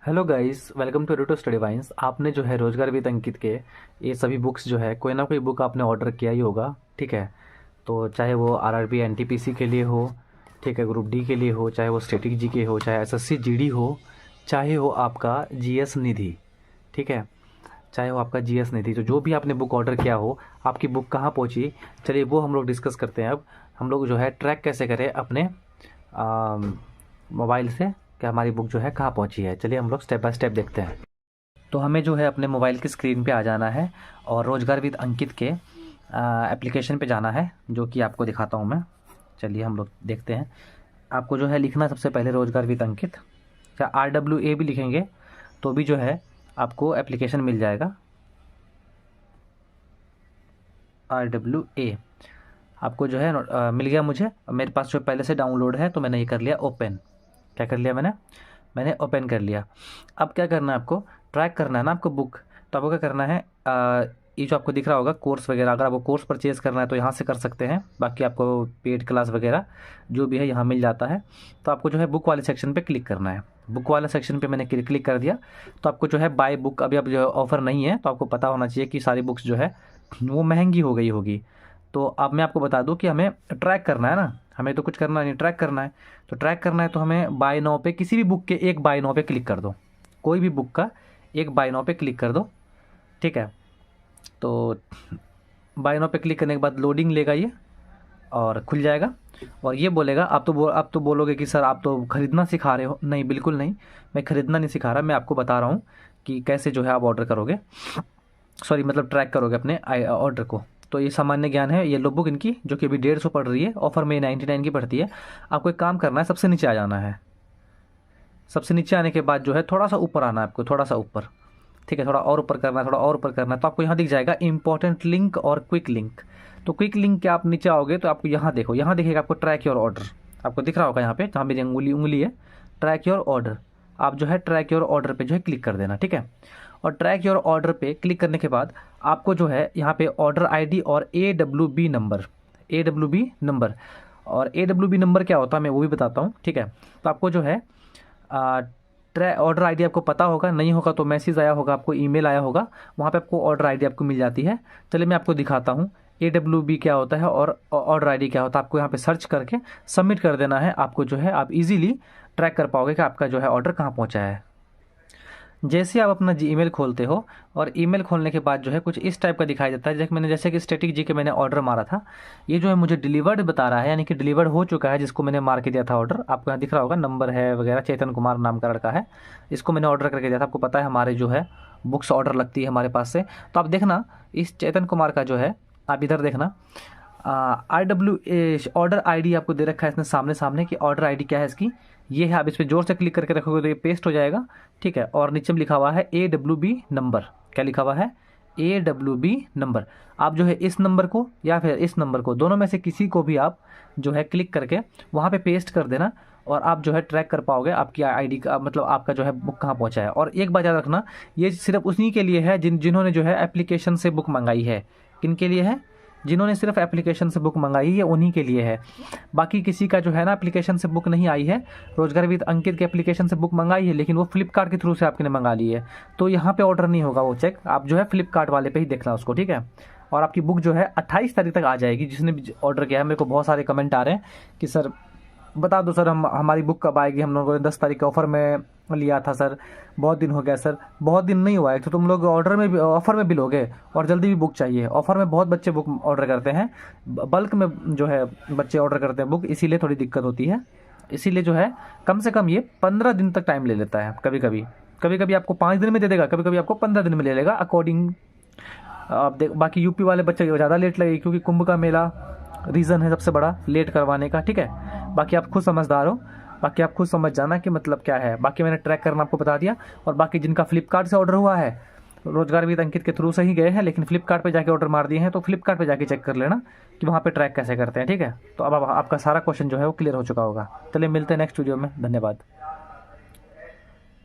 Hello guys, welcome to एडुटो study वाइन्स। आपने जो है रोजगार विद अंकित के ये सभी बुक्स जो है कोई ना कोई बुक आपने ऑर्डर किया ही होगा। ठीक है, तो चाहे वो आरआरबी एनटीपीसी के लिए हो, ठीक है, ग्रुप डी के लिए हो, चाहे वो स्टैटिक जी के हो, चाहे एसएससी जीडी हो, चाहे हो आपका जीएस निधि। ठीक है, चाहे वो आपका जीएस निधि, तो जो भी आपने बुक ऑर्डर किया हो, आपकी बुक कहाँ पहुँची, चलिए वो हम लोग डिस्कस करते हैं। अब हम लोग जो है ट्रैक कैसे करें अपने मोबाइल से कि हमारी बुक जो है कहाँ पहुँची है। चलिए हम लोग स्टेप बाय स्टेप देखते हैं। तो हमें जो है अपने मोबाइल की स्क्रीन पे आ जाना है और रोजगार विद अंकित के एप्लीकेशन पे जाना है, जो कि आपको दिखाता हूँ मैं। चलिए हम लोग देखते हैं। आपको जो है लिखना है सबसे पहले रोजगार विद अंकित, या RWA भी लिखेंगे तो भी जो है आपको एप्लीकेशन मिल जाएगा। RWA आपको जो है मिल गया मुझे। मेरे पास जो पहले से डाउनलोड है तो मैंने ये कर लिया ओपन। क्या कर लिया मैंने ओपन कर लिया। अब क्या करना है, आपको ट्रैक करना है ना आपको बुक। तो आपको क्या करना है, ये जो आपको दिख रहा होगा कोर्स वगैरह, अगर आपको कोर्स परचेज़ करना है तो यहाँ से कर सकते हैं। बाकी आपको पेड क्लास वगैरह जो भी है यहाँ मिल जाता है। तो आपको जो है बुक वाले सेक्शन पे क्लिक करना है। बुक वाले सेक्शन पे मैंने क्लिक कर दिया। तो आपको जो है बाय बुक, अभी अब जो है ऑफ़र नहीं है, तो आपको पता होना चाहिए कि सारी बुक्स जो है वो महंगी हो गई होगी। तो अब मैं आपको बता दूं कि हमें ट्रैक करना है ना, हमें तो कुछ करना नहीं, ट्रैक करना है। तो ट्रैक करना है तो हमें बाय नाउ पे, किसी भी बुक के एक बाय नाउ पे क्लिक कर दो। कोई भी बुक का एक बाय नाउ पे क्लिक कर दो। ठीक है, तो बाय नाउ पे क्लिक करने के बाद लोडिंग लेगा ये और खुल जाएगा। और ये बोलेगा, आप तो बोलोगे कि सर आप तो खरीदना सिखा रहे हो। नहीं, बिल्कुल नहीं, मैं खरीदना नहीं सिखा रहा, मैं आपको बता रहा हूँ कि कैसे जो है आप ऑर्डर करोगे, सॉरी मतलब ट्रैक करोगे अपने ऑर्डर को। तो ये सामान्य ज्ञान है। ये लो बुक इनकी जो कि अभी 150 पड़ रही है, ऑफर में 99 की पड़ती है। आपको एक काम करना है, सबसे नीचे आ जाना है। सबसे नीचे आने के बाद जो है थोड़ा सा ऊपर आना है आपको, थोड़ा सा ऊपर। ठीक है, थोड़ा और ऊपर करना है, थोड़ा और ऊपर करना है। तो आपको यहाँ दिख जाएगा इंपॉर्टेंट लिंक और क्विक लिंक। तो क्विक लिंक के आप नीचे आओगे तो आपको यहाँ देखो, यहाँ दिखेगा आपको ट्रैक योर ऑर्डर। आपको दिख रहा होगा यहाँ पे जहाँ मेरी उंगली है, ट्रैक योर ऑर्डर। आप जो है ट्रैक योर ऑर्डर पे जो है क्लिक कर देना। ठीक है, और ट्रैक योर ऑर्डर पे क्लिक करने के बाद आपको जो है यहाँ पे ऑर्डर आईडी और AWB नंबर, AWB नंबर, और AWB नंबर क्या होता है मैं वो भी बताता हूँ। ठीक है, तो आपको जो है ऑर्डर आईडी आपको पता होगा, नहीं होगा तो मैसेज आया होगा आपको, ईमेल आया होगा, वहाँ पे आपको ऑर्डर आईडी आपको मिल जाती है। चलिए मैं आपको दिखाता हूँ AWB क्या होता है और ऑर्डर आईडी क्या होता है। आपको यहाँ पे सर्च करके सबमिट कर देना है। आपको जो है आप इजीली ट्रैक कर पाओगे कि आपका जो है ऑर्डर कहाँ पहुँचा है। जैसे आप अपना ईमेल खोलते हो और ईमेल खोलने के बाद जो है कुछ इस टाइप का दिखाई देता है। जैसे कि स्टैटिक जी के मैंने ऑर्डर मारा था, ये जो है मुझे डिलीवर्ड बता रहा है, यानी कि डिलीवर्ड हो चुका है। जिसको मैंने मार के दिया था ऑर्डर, आपको यहाँ दिख रहा होगा नंबर है वगैरह, चेतन कुमार नाम का लड़का है, इसको मैंने ऑर्डर करके दिया था। आपको पता है हमारे जो है बुक्स ऑर्डर लगती है हमारे पास से। तो आप देखना इस चेतन कुमार का जो है, आप इधर देखना RWA ऑर्डर आईडी आपको दे रखा है इसने सामने सामने कि ऑर्डर आईडी क्या है इसकी, ये है। आप इस पर जोर से क्लिक करके रखोगे तो ये पेस्ट हो जाएगा। ठीक है, और नीचे में लिखा हुआ है AWB नंबर। क्या लिखा हुआ है? AWB number. आप जो है इस नंबर को या फिर इस नंबर को, दोनों में से किसी को भी आप जो है क्लिक करके वहाँ पे पेस्ट कर देना और आप जो है ट्रैक कर पाओगे आपकी आईडी का, मतलब आपका जो है बुक कहाँ पहुँचा है। और एक बात याद रखना, ये सिर्फ उन्हीं के लिए है जिन्होंने जो है एप्लीकेशन से बुक मंगाई है। किन के लिए है? जिन्होंने सिर्फ एप्लीकेशन से बुक मंगाई है, उन्हीं के लिए है। बाकी किसी का जो है ना एप्लीकेशन से बुक नहीं आई है, रोजगार विद अंकित के एप्लीकेशन से बुक मंगाई है लेकिन वो फ्लिपकार्ट के थ्रू से आपने मंगा ली है, तो यहाँ पे ऑर्डर नहीं होगा वो चेक। आप जो है फ्लिपकार्ट वाले पे ही देखना उसको। ठीक है, और आपकी बुक जो है 28 तारीख तक आ जाएगी। जिसने भी ऑर्डर किया है, मेरे को बहुत सारे कमेंट आ रहे हैं कि सर बता दो सर हमारी बुक कब आएगी, हम लोगों ने 10 तारीख के ऑफ़र में लिया था सर, बहुत दिन हो गया सर। बहुत दिन नहीं हुआ है तो तुम लोग ऑर्डर में भी, ऑफ़र में भी लोगे और जल्दी भी बुक चाहिए। ऑफ़र में बहुत बच्चे बुक ऑर्डर करते हैं, बल्क में जो है बच्चे ऑर्डर करते हैं बुक, इसीलिए थोड़ी दिक्कत होती है। इसीलिए जो है कम से कम ये 15 दिन तक टाइम ले लेता है। कभी कभी आपको 5 दिन में दे देगा, कभी कभी आपको 15 दिन में ले लेगा अकॉर्डिंग। आप देख, बाकी यूपी वाले बच्चे ज़्यादा लेट लगेगी क्योंकि कुंभ का मेला रीज़न है सबसे बड़ा लेट करवाने का। ठीक है, बाकी आप खुद समझदार हो, बाकी आप खुद समझ जाना कि मतलब क्या है। बाकी मैंने ट्रैक करना आपको बता दिया। और बाकी जिनका फ्लिपकार्ट से ऑर्डर हुआ है, रोजगार विद अंकित के थ्रू से ही गए हैं लेकिन फ्लिपकार्ट पे जाके ऑर्डर मार दिए हैं, तो फ्लिपकार्ट पे जाके चेक कर लेना कि वहाँ पे ट्रैक कैसे करते हैं। ठीक है, तो अब आपका सारा क्वेश्चन जो है वो क्लियर हो चुका होगा। चलिए मिलते हैं नेक्स्ट वीडियो में। धन्यवाद।